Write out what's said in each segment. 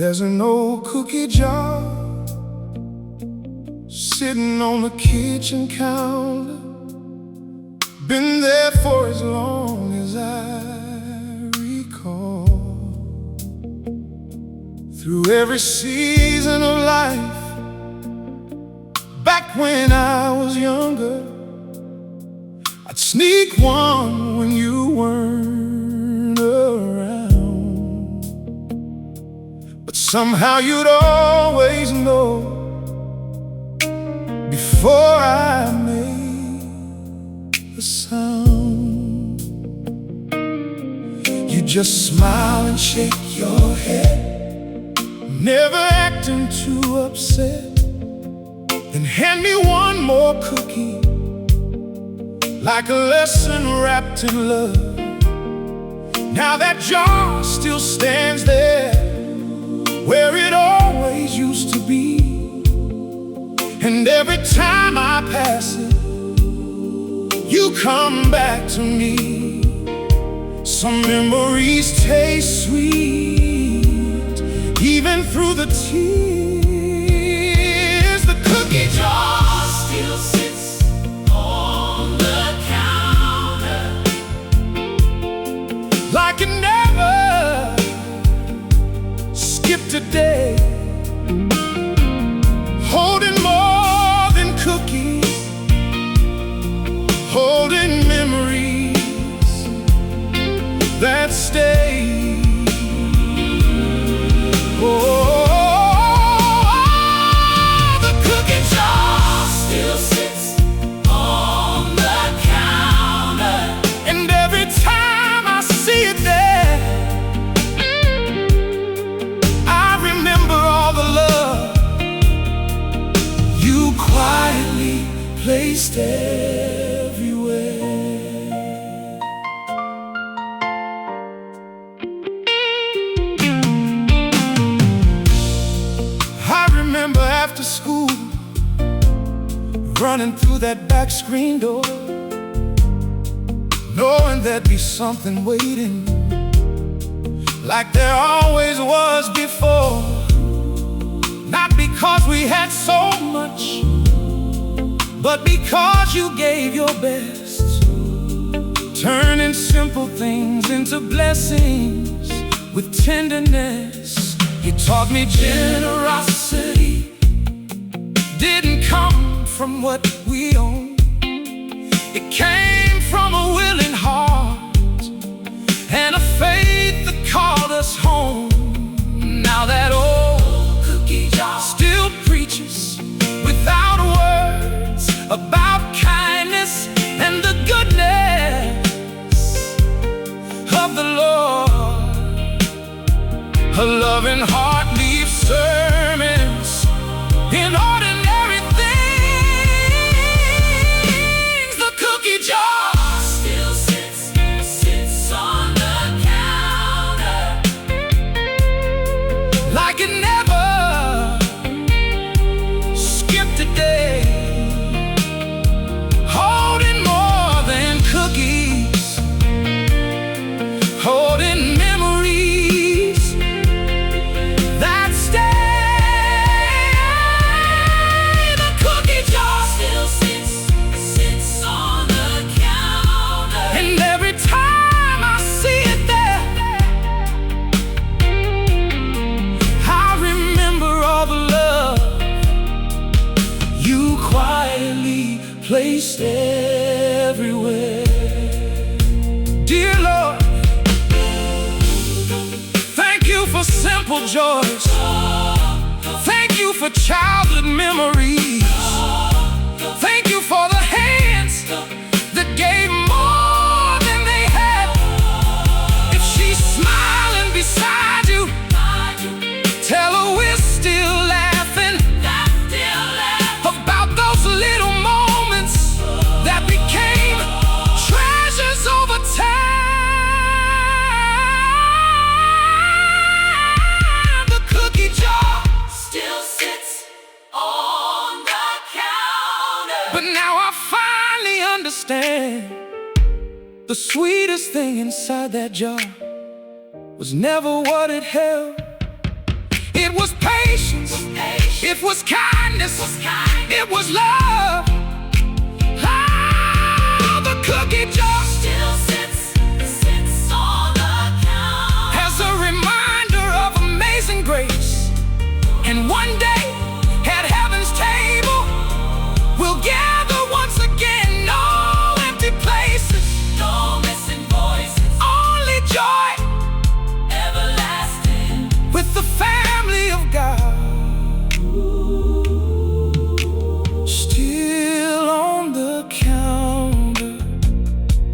There's an old cookie jar sitting on the kitchen counter. Been there for as long as I recall. Through every season of life, back when I was younger, I'd sneak one when you weren't around. But somehow you'd always know before I made a sound. You just smile and shake your head, never acting too upset, then hand me one more cookie, like a lesson wrapped in love. Now that jar still stands there, where it always used to be. And every time I pass it, you come back to me. Some memories taste sweet, even through the tears. The cookie jar still sits on the counter, like it never skipped a day, holding more than cookies, holding memories that stay. Oh, the cookie jar still sits on the counter, and every time I see it there, I remember all the love you quietly placed everywhere. I remember after school, running through that back screen door, knowing there'd be something waiting, like there always was before. Not because we had so much, but because you gave your best, turning simple things into blessings with tenderness. You taught me generosity didn't come from what we own. It came from a willing heart and a faith that called us home. Now that old cookie jar still preaches without words about kindness and the goodness of the Lord. A loving heart leaves sermons in ordinary things. The cookie jar still sits on the counter, like it never skipped a day, holding more than cookies, holding memories that stay. The cookie jar still sits on the counter, and every time I see it there, I remember all the love you quietly placed everywhere. Dear Lord, thank you for simple joys. Thank you for childhood memories. Thank you for the hands that gave more than they had. If she's smiling beside you, tell her we're still laughing about those little moments that became treasures over time. The cookie jar still sits on the counter, but now I finally understand. The sweetest thing inside that jar was never what it held. It was kindness, it was love. How the cookie jar still sits on the counter as a reminder of amazing grace. And one day at heaven's table we'll gather once again. No empty places, no missing voices, only joy everlasting with the family of God. Still on the counter,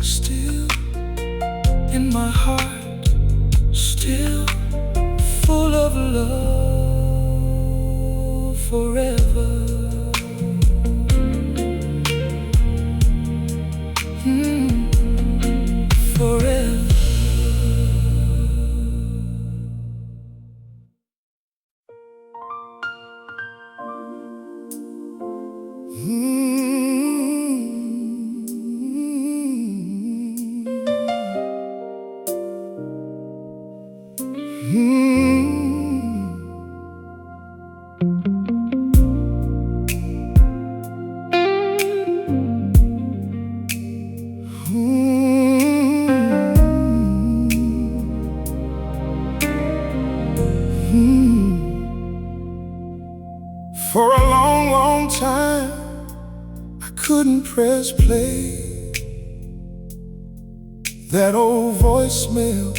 still in my heart, still full of love forever. Forever. For a long, long time I couldn't press play. That old voicemail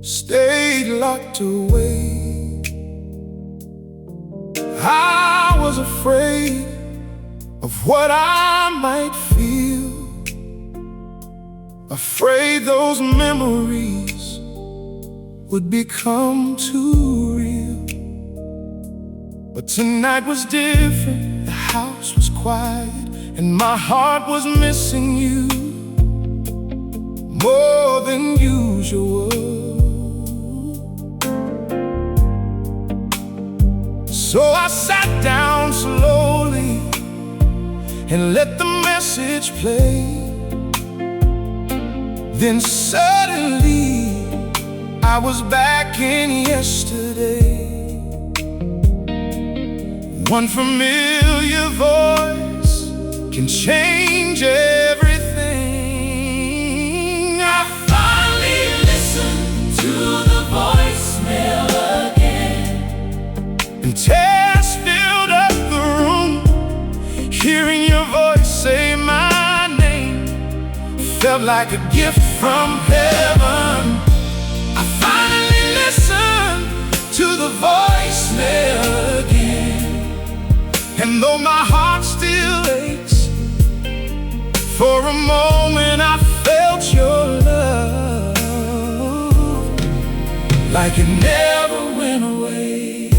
stayed locked away. I was afraid of what I might feel, afraid those memories would become too real. But tonight was different, the house was quiet, and my heart was missing you more than usual. So I sat down slowly and let the message play. Then suddenly I was back in yesterday. One familiar voice can change everything. I finally listened to the voicemail again, and tears filled up the room. Hearing your voice say my name felt like a gift from heaven. I finally listened to the voicemail again. And though my heart still aches, for a moment I felt your love like it never went away.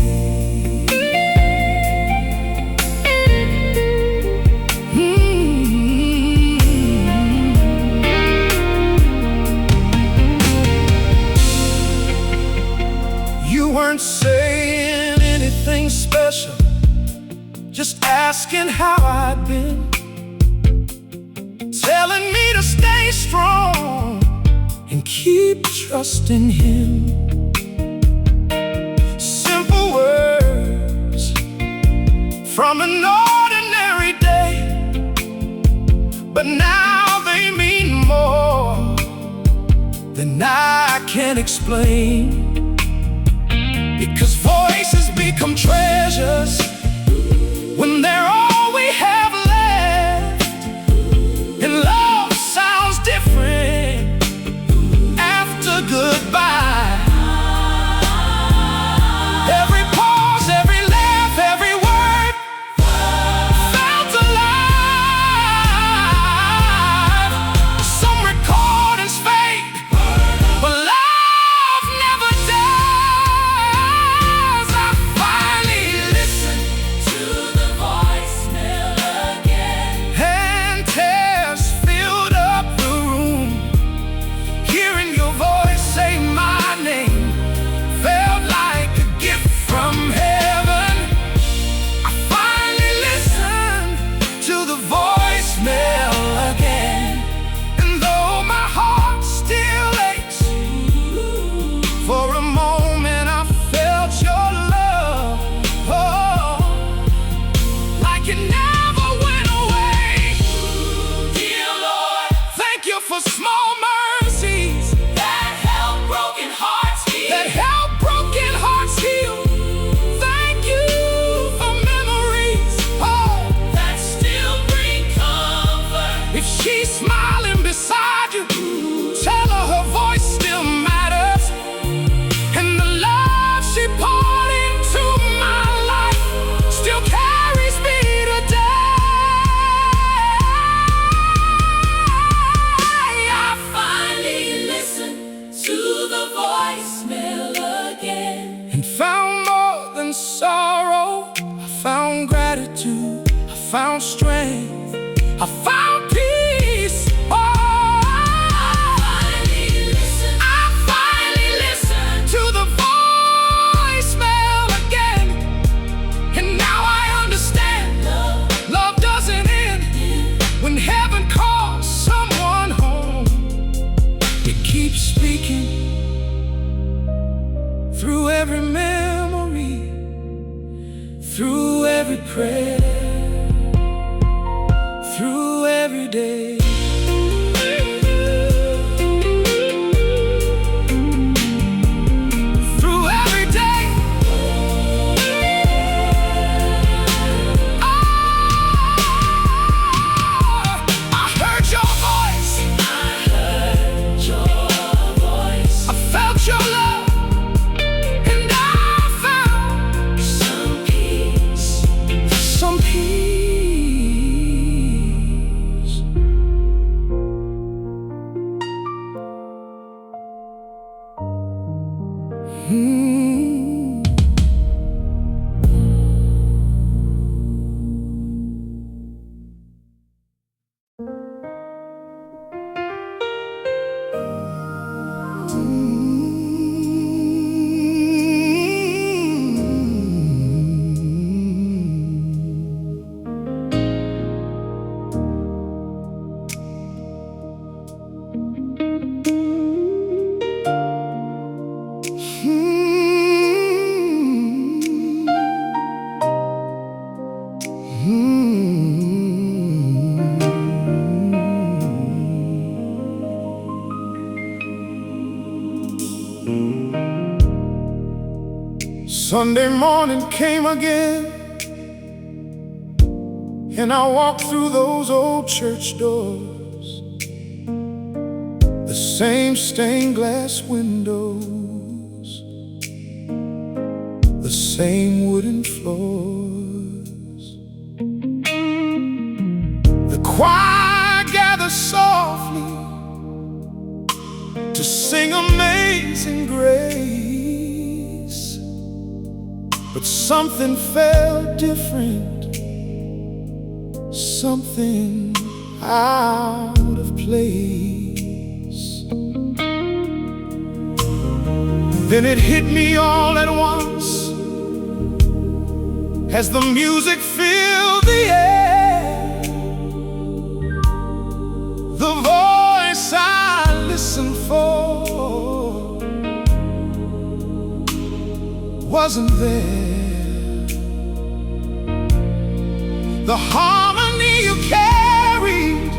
You weren't saying anything special, just asking how I'd been, telling me to stay strong and keep trusting Him. Simple words from an ordinary day, but now they mean more than I can explain. Because voices become treasures when they're all we have left, and love sounds different after goodbye. Every pause, every laugh, every word felt alive. Some recordings fade, but love never found strength, I found peace. Oh, I finally listened to the voicemail again. And now I understand, love doesn't end when heaven calls someone home. It keeps speaking through every memory, through every prayer, through every day. Through every day. Oh, I heard your voice. I heard your voice. I felt your love. Some peace. Sunday morning came again, and I walked through those old church doors, the same stained glass windows, the same wooden floors. The choir gathers softly to sing Amazing Grace, but something felt different, something out of place. Then it hit me all at once as the music filled the air. The voice I listened for wasn't there. The harmony you carried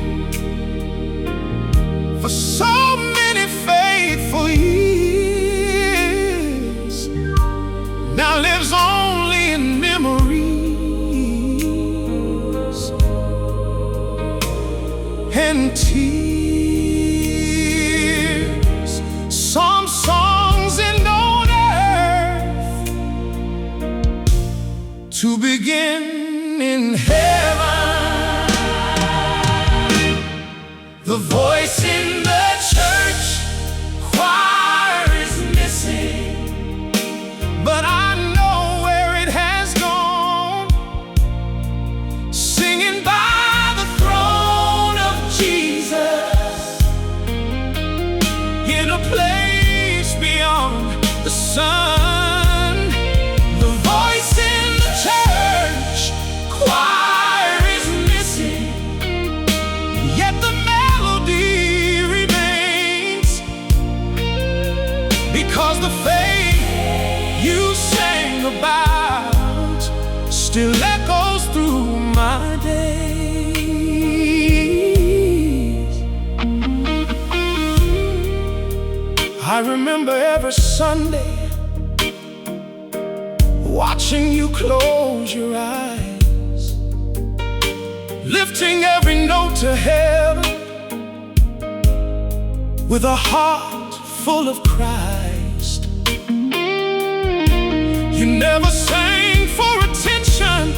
for so many faithful years now lives only in memories and tears. Some songs end on earth to begin in heaven. The voice in the church choir is missing, but I know where it has gone, singing by the throne of Jesus in a place beyond the sun. The voice in the church choir is missing, yet the melody remains, because the faith you sang about still echoes through my days. I remember every Sunday watching you close your eyes, lifting every note to heaven with a heart full of Christ. You never sang for attention,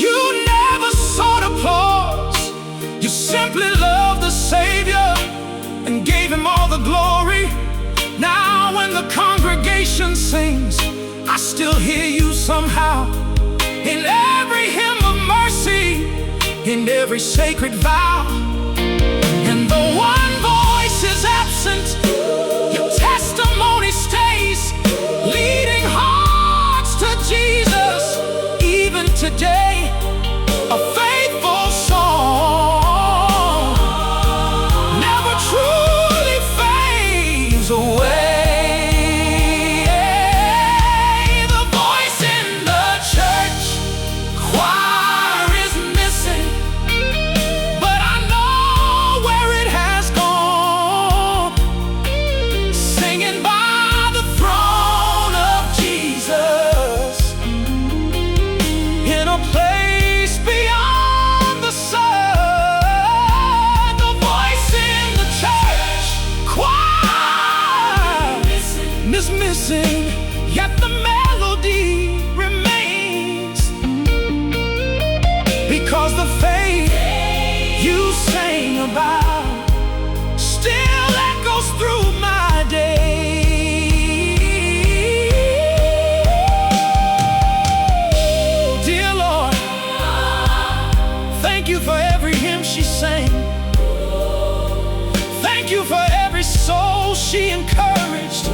you never sought applause. You simply loved the Savior and gave Him all the glory. Now when the congregation sings, I still hear you somehow in every hymn of mercy. in every sacred vow. And though one voice is absent, your testimony stays, leading hearts to Jesus. Even today, a faithful song never truly fades away. Yet the melody remains, because the faith you sang about still echoes through my day. Dear Lord, thank you for every hymn she sang. Thank you for every soul she encouraged.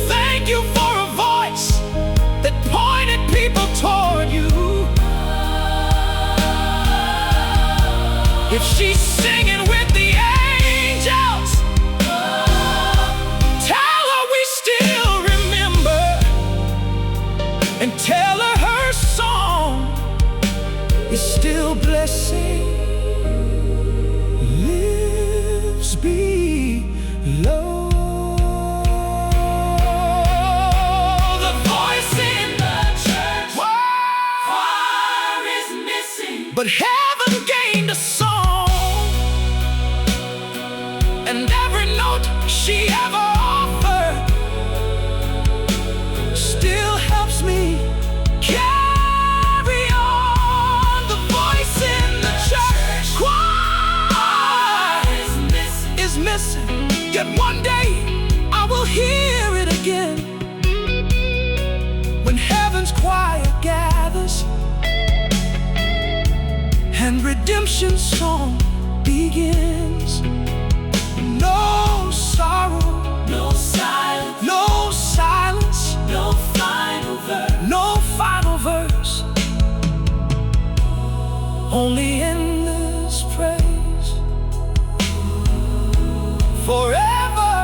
Thank you for a voice that pointed people toward you. If she's singing with the angels, tell her we still remember, and tell her her song is still blessing, lives below. But heaven gained a song, and every note she ever offered still helps me carry on. The voice in the church choir is missing, yet one day I will hear it again, when heaven's choir gathers and redemption's song begins. No sorrow, no silence, no silence, no final verse, no final verse, only endless praise, forever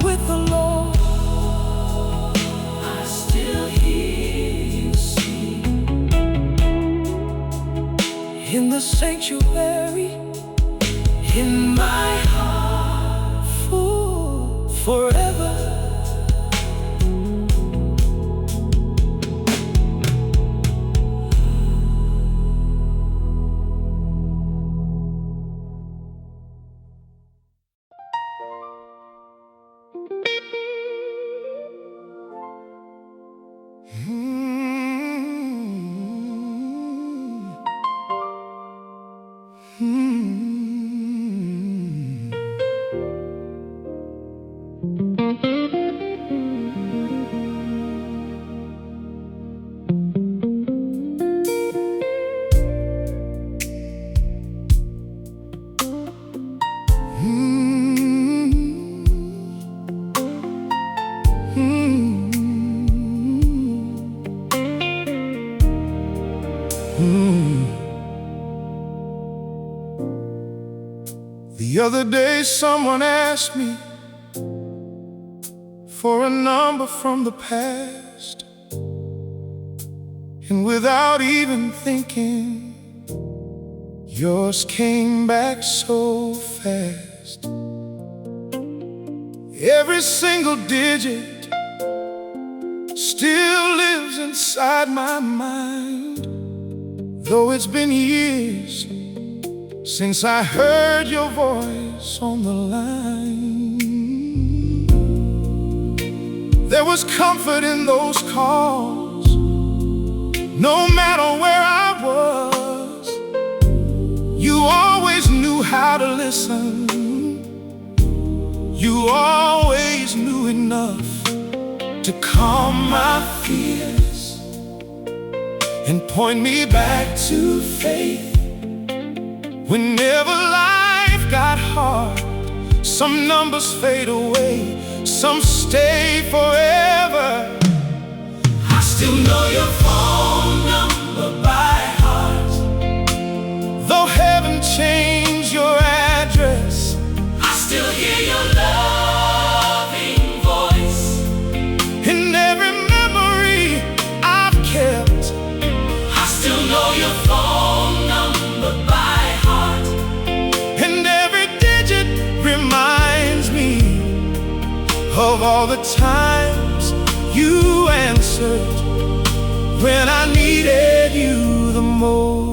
with the Lord. I still hear you sing in the sanctuary, in my heart, full forever. The other day someone asked me for a number from the past, and without even thinking, yours came back so fast. Every single digit still lives inside my mind, though it's been years since I heard your voice on the line. There was comfort in those calls, no matter where I was. You always knew how to listen. You always knew enough to calm my fears and point me back to faith Whenever life got hard, some numbers fade away, some stay forever. I still know your phone number by heart. Though heaven changed your address, I still hear your loving voice in every memory I've kept. I still know your phone number by heart, and every digit reminds me of all the times you answered when I needed you the most.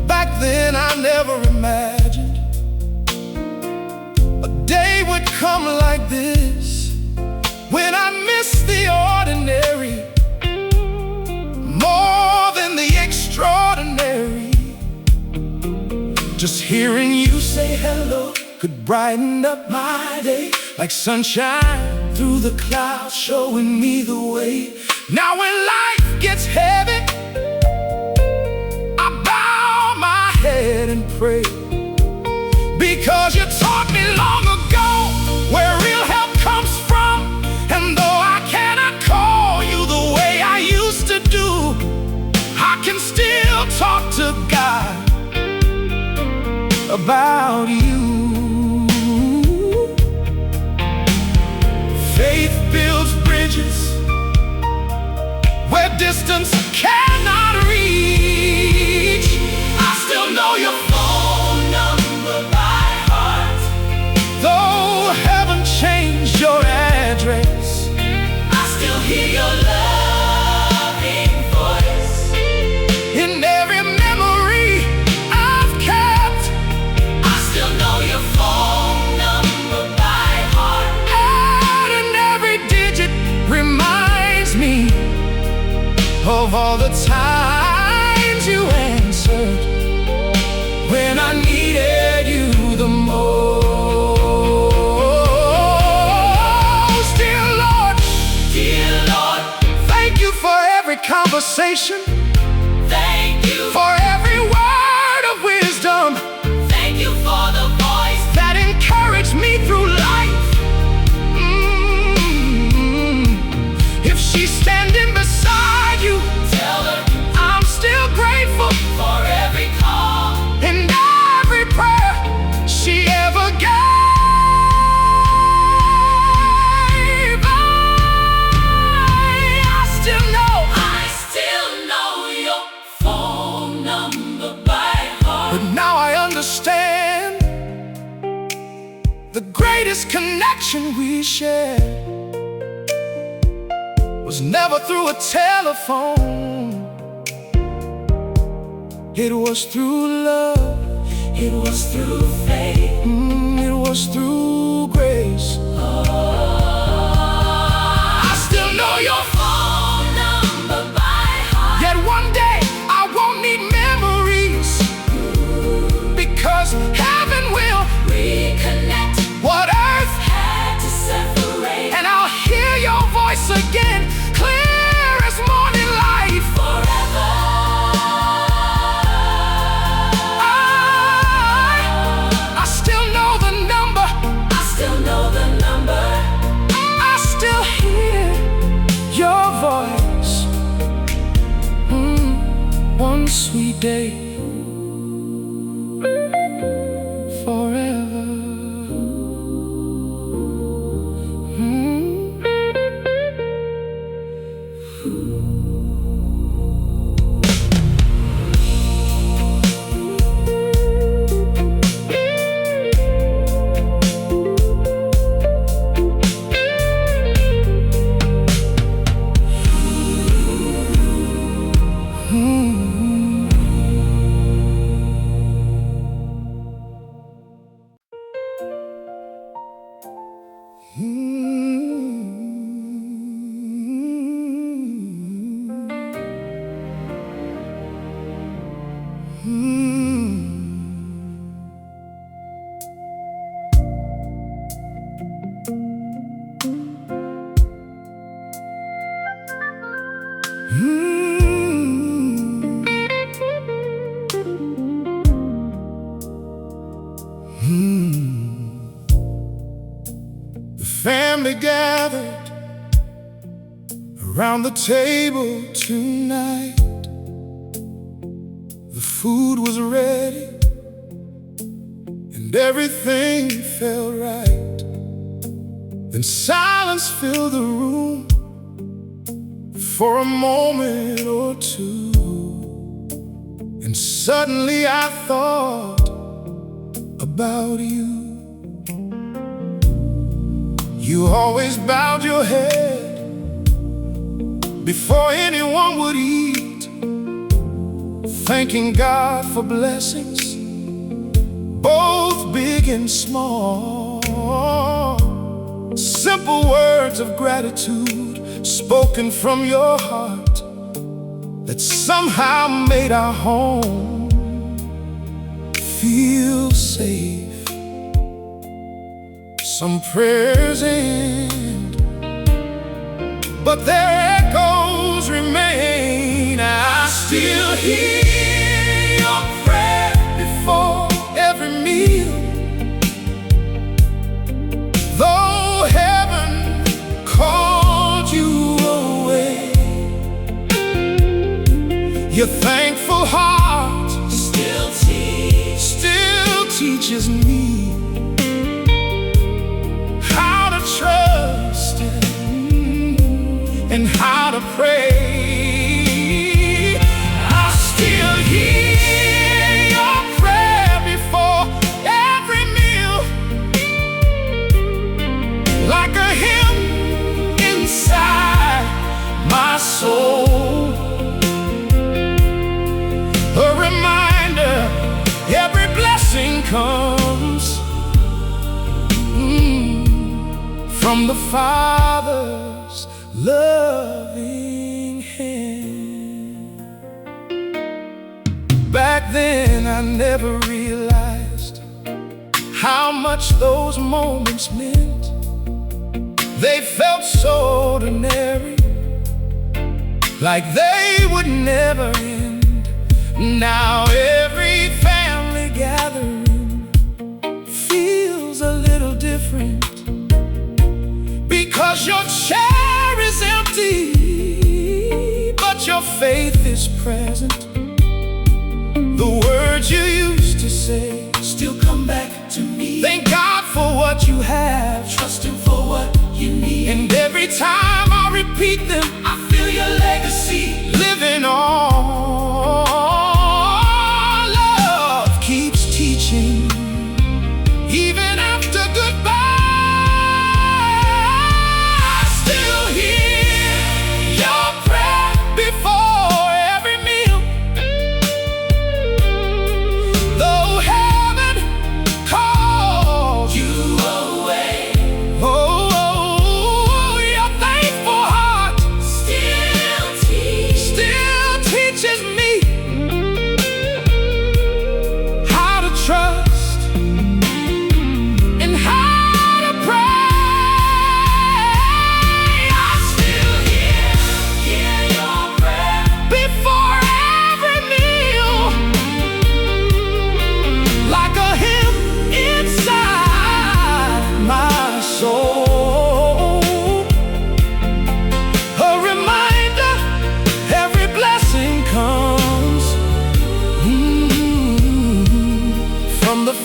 Back then I never imagined a day would come like this, when I miss the ordinary more than the extraordinary. Just hearing you say hello could brighten up my day, like sunshine through the clouds, showing me the way. Now when life gets heavy, I bow my head and pray, because you taught me long ago where real help comes from. And though I cannot call you the way I used to do, I can still talk to God about you. Faith builds bridges where distance cannot reach. I still know your phone number by heart. Though heaven changed your address, I still hear your loving voice in every memory I've kept. I still know your phone number by heart, and every digit reminds me of all the times you answered when I needed you the most. Dear Lord, thank you for every conversation. Thank you for every word of wisdom. Thank you for the voice that encouraged me through life. If she's standing beside you, tell her I'm still grateful for every call and every prayer she ever gave. I still know your phone number by heart. But now I understand the greatest connection we shared was never through a telephone. It was through love. It was through faith. It was through grace. I still know your phone number by heart. Yet one day I won't need memories, because heaven will reconnect what earth had to separate, and I'll hear your voice again, clear as morning light. Forever I still know the number. I still know the number. I still hear your voice. One sweet day, forever. family gathered around the table tonight. The food was ready and everything felt right. Then silence filled the room for a moment or two, and suddenly I thought about you. You always bowed your head before anyone would eat, thanking God for blessings, both big and small. Simple words of gratitude spoken from your heart that somehow made our home feel safe. Some prayers end, but their echoes remain. I still hear your prayer before every meal. Though heaven called you away, your thankful heart still teaches me how to trust and how to pray. I still hear your prayer before every meal, like a hymn inside my soul, a reminder every blessing comes from the Father's loving hand. Back then I never realized how much those moments meant. They felt so ordinary, like they would never end. Now every family gathering feels a little different, because your chair is empty, but your faith is present. The words you used to say still come back to me. Thank God for what you have, trust Him for what you need. And every time I repeat them, I feel your legacy living on. Love keeps teaching even after goodbye.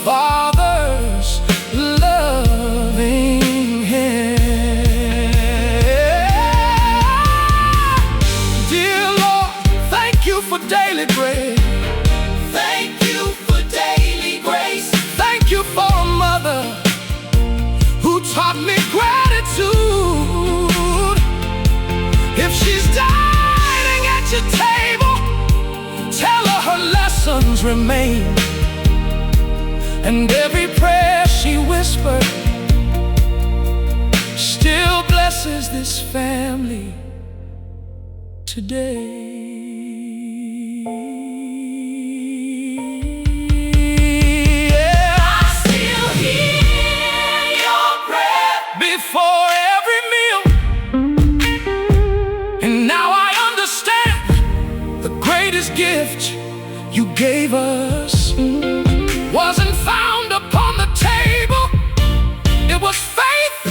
Father's loving hand. Dear Lord, thank you for daily bread. Thank you for daily grace. Thank you for a mother who taught me gratitude. If she's dining at your table, tell her her lessons remain. And every prayer she whispered still blesses this family today. Yeah. I still hear your prayer before every meal, and now I understand the greatest gift you gave us wasn't found upon the table. It was faith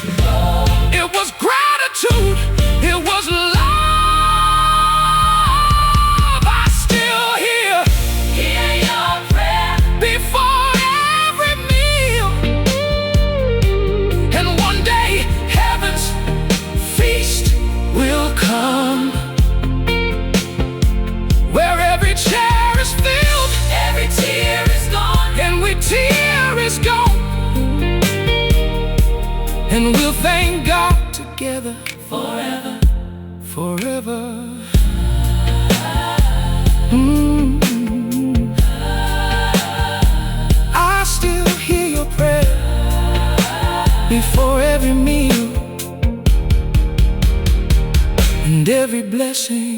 and we'll thank God together forever, forever. I still hear your prayer before every meal and every blessing.